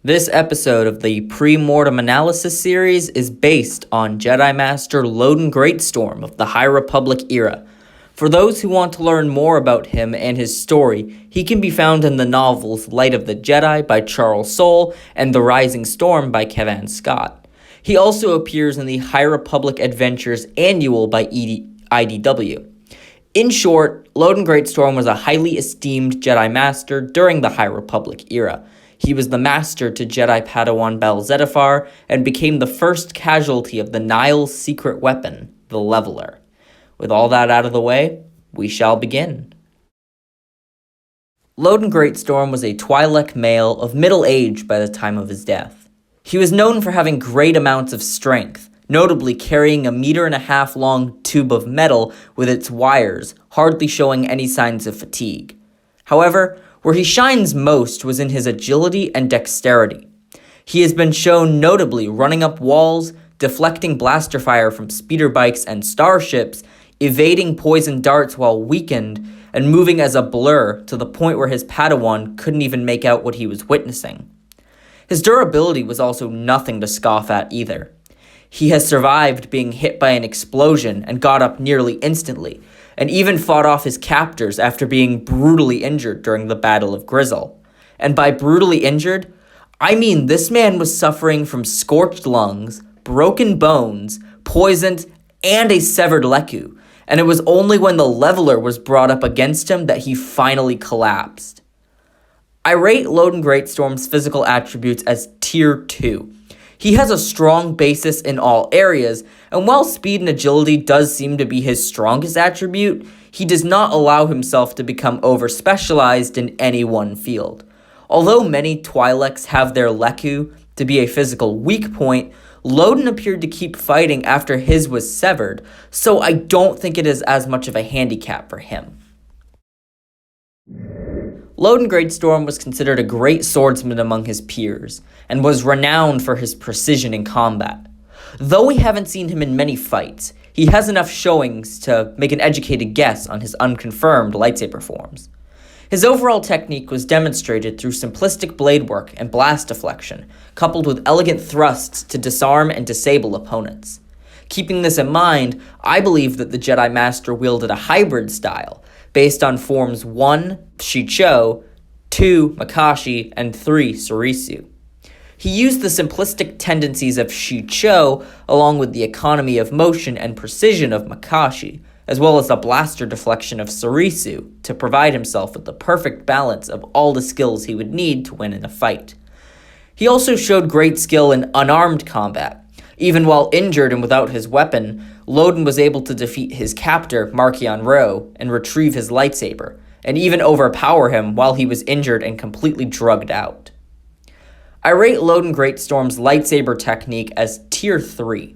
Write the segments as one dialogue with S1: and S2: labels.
S1: This episode of the Pre-Mortem Analysis series is based on Jedi Master Loden Greatstorm of the High Republic era. For those who want to learn more about him and his story, he can be found in the novels Light of the Jedi by Charles Soule and The Rising Storm by Kevin Scott. He also appears in the High Republic Adventures Annual by IDW. In short, Loden Greatstorm was a highly esteemed Jedi Master during the High Republic era. He was the master to Jedi Padawan Bel Zettifar and became the first casualty of the Nile's secret weapon, the Leveler. With all that out of the way, we shall begin. Loden Greatstorm was a Twi'lek male of middle age by the time of his death. He was known for having great amounts of strength, notably carrying a 1.5 meter long tube of metal with its wires, hardly showing any signs of fatigue. However, where he shines most was in his agility and dexterity. He has been shown notably running up walls, deflecting blaster fire from speeder bikes and starships, evading poison darts while weakened, and moving as a blur to the point where his Padawan couldn't even make out what he was witnessing. His durability was also nothing to scoff at either. He has survived being hit by an explosion and got up nearly instantly, and even fought off his captors after being brutally injured during the Battle of Grizzle. And by brutally injured, I mean this man was suffering from scorched lungs, broken bones, poisoned, and a severed leku, and it was only when the Leveler was brought up against him that he finally collapsed. I rate Loden Greatstorm's physical attributes as Tier 2. He has a strong basis in all areas, and while speed and agility does seem to be his strongest attribute, he does not allow himself to become over-specialized in any one field. Although many Twi'leks have their leku to be a physical weak point, Loden appeared to keep fighting after his was severed, so I don't think it is as much of a handicap for him. Loden Greatstorm was considered a great swordsman among his peers, and was renowned for his precision in combat. Though we haven't seen him in many fights, he has enough showings to make an educated guess on his unconfirmed lightsaber forms. His overall technique was demonstrated through simplistic blade work and blast deflection, coupled with elegant thrusts to disarm and disable opponents. Keeping this in mind, I believe that the Jedi Master wielded a hybrid style, based on forms 1, Shicho, 2, Makashi, and 3, Surisu. He used the simplistic tendencies of Shicho along with the economy of motion and precision of Makashi, as well as the blaster deflection of Surisu, to provide himself with the perfect balance of all the skills he would need to win in a fight. He also showed great skill in unarmed combat. Even while injured and without his weapon, Loden was able to defeat his captor, Marchion Ro, and retrieve his lightsaber, and even overpower him while he was injured and completely drugged out. I rate Loden Greatstorm's lightsaber technique as Tier 3.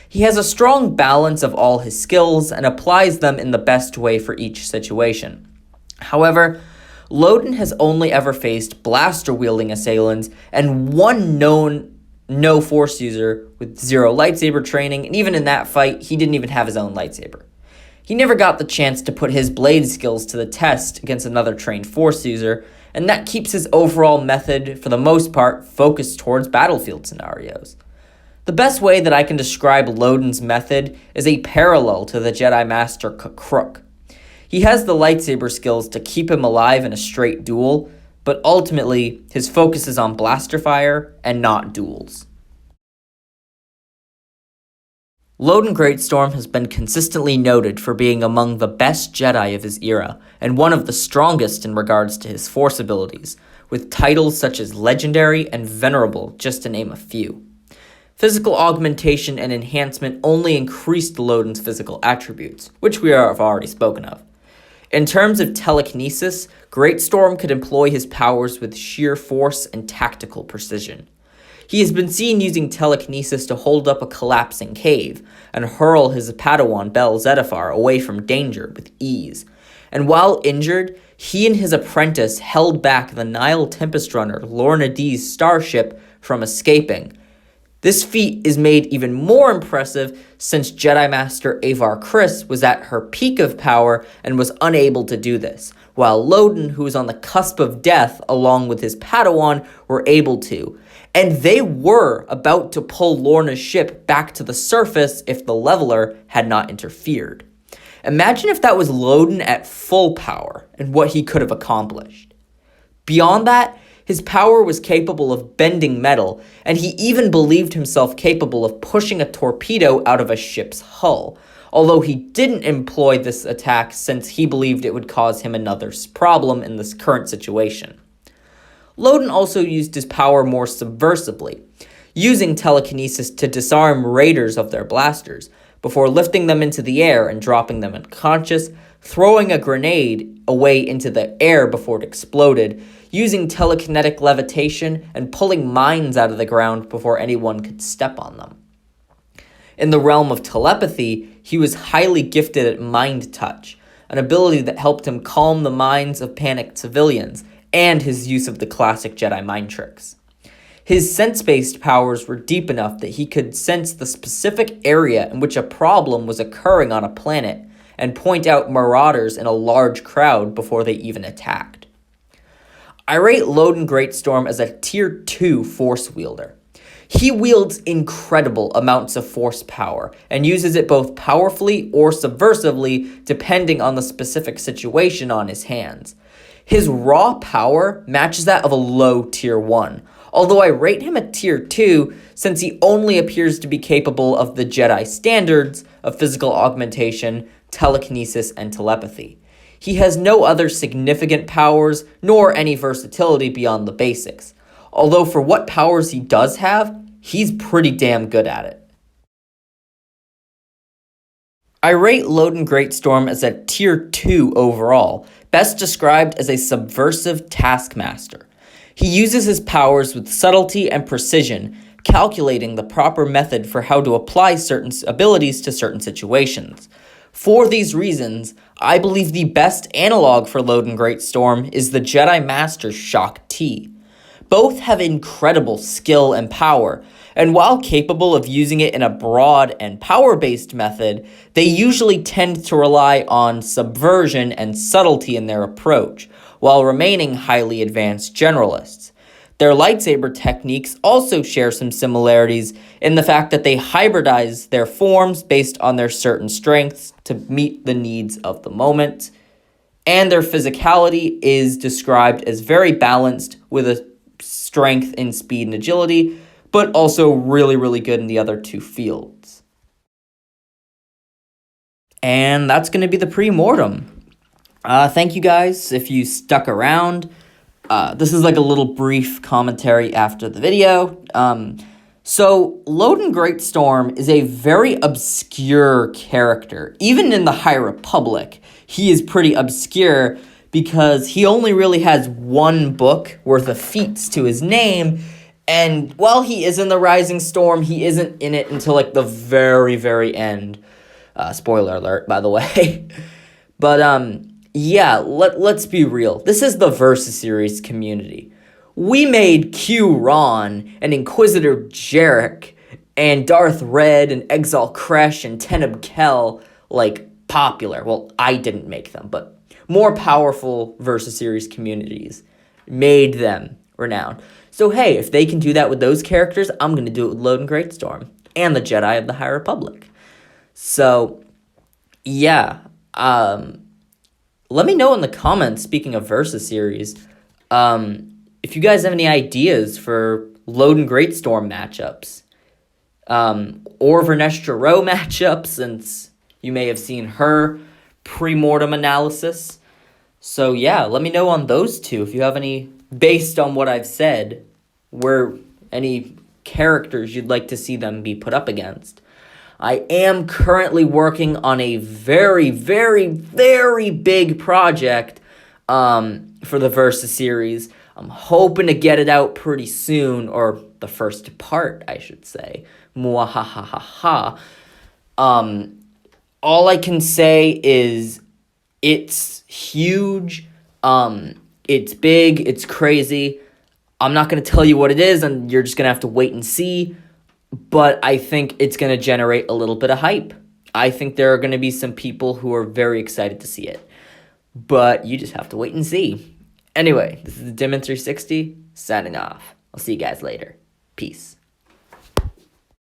S1: He has a strong balance of all his skills and applies them in the best way for each situation. However, Loden has only ever faced blaster-wielding assailants and one known no Force user with 0 lightsaber training, and even in that fight, he didn't even have his own lightsaber. He never got the chance to put his blade skills to the test against another trained Force user, and that keeps his overall method, for the most part, focused towards battlefield scenarios. The best way that I can describe Loden's method is a parallel to the Jedi Master Crook. He has the lightsaber skills to keep him alive in a straight duel, but ultimately, his focus is on blaster fire and not duels. Loden Greatstorm has been consistently noted for being among the best Jedi of his era, and one of the strongest in regards to his Force abilities, with titles such as Legendary and Venerable, just to name a few. Physical augmentation and enhancement only increased Loden's physical attributes, which we have already spoken of. In terms of telekinesis, Greatstorm could employ his powers with sheer force and tactical precision. He has been seen using telekinesis to hold up a collapsing cave and hurl his Padawan Bel Zettifar away from danger with ease. And while injured, he and his apprentice held back the Nile Tempest Runner Lorna Dee's starship from escaping. This feat is made even more impressive since Jedi Master Avar Kriss was at her peak of power and was unable to do this, while Loden, who was on the cusp of death along with his Padawan, were able to. And they were about to pull Lorna's ship back to the surface if the Leveler had not interfered. Imagine if that was Loden at full power and what he could have accomplished. Beyond that, his power was capable of bending metal, and he even believed himself capable of pushing a torpedo out of a ship's hull, although he didn't employ this attack since he believed it would cause him another problem in this current situation. Loden also used his power more subversively, using telekinesis to disarm raiders of their blasters, before lifting them into the air and dropping them unconscious, throwing a grenade away into the air before it exploded, using telekinetic levitation, and pulling mines out of the ground before anyone could step on them. In the realm of telepathy, he was highly gifted at mind touch, an ability that helped him calm the minds of panicked civilians, and his use of the classic Jedi mind tricks. His sense-based powers were deep enough that he could sense the specific area in which a problem was occurring on a planet and point out marauders in a large crowd before they even attacked. I rate Loden Greatstorm as a Tier 2 Force wielder. He wields incredible amounts of Force power and uses it both powerfully or subversively depending on the specific situation on his hands. His raw power matches that of a low Tier 1, although I rate him a Tier 2 since he only appears to be capable of the Jedi standards of physical augmentation, telekinesis, and telepathy. He has no other significant powers, nor any versatility beyond the basics, although for what powers he does have, he's pretty damn good at it. I rate Loden Greatstorm as a Tier 2 overall, best described as a subversive taskmaster. He uses his powers with subtlety and precision, calculating the proper method for how to apply certain abilities to certain situations. For these reasons, I believe the best analog for Loden Greatstorm is the Jedi Master Shock T. Both have incredible skill and power, and while capable of using it in a broad and power-based method, they usually tend to rely on subversion and subtlety in their approach, while remaining highly advanced generalists. Their lightsaber techniques also share some similarities in the fact that they hybridize their forms based on their certain strengths to meet the needs of the moment, and their physicality is described as very balanced with a strength in speed and agility, but also really, really good in the other two fields. And that's going to be the pre-mortem. Thank you guys if you stuck around. This is like a little brief commentary after the video. So Loden Greatstorm is a very obscure character. Even in the High Republic, he is pretty obscure because he only really has one book worth of feats to his name, and while he is in the Rising Storm, he isn't in it until like the very, very end. Spoiler alert, by the way. But yeah, let's be real. This is the Versus series community. We made Q-Ron and Inquisitor Jarek and Darth Red and Exalt Kresh and Teneb Kel like popular. Well, I didn't make them, but more powerful Versus series communities made them renowned. So hey, if they can do that with those characters, I'm going to do it with Loden Greatstorm and the Jedi of the High Republic. So yeah, let me know in the comments, speaking of Versus series, if you guys have any ideas for Loden Greatstorm matchups, or Vernestra Rowe matchups, since you may have seen her pre-mortem analysis. So yeah, let me know on those two if you have any, based on what I've said, where any characters you'd like to see them be put up against. I am currently working on a very, very, very big project for the Versus series. I'm hoping to get it out pretty soon, or the first part, I should say. Mwahahaha. All I can say is it's huge, it's big, it's crazy. I'm not going to tell you what it is, and you're just going to have to wait and see. But I think it's going to generate a little bit of hype. I think there are going to be some people who are very excited to see it. But you just have to wait and see. Anyway, this is the Demon 360 signing off. I'll see you guys later. Peace.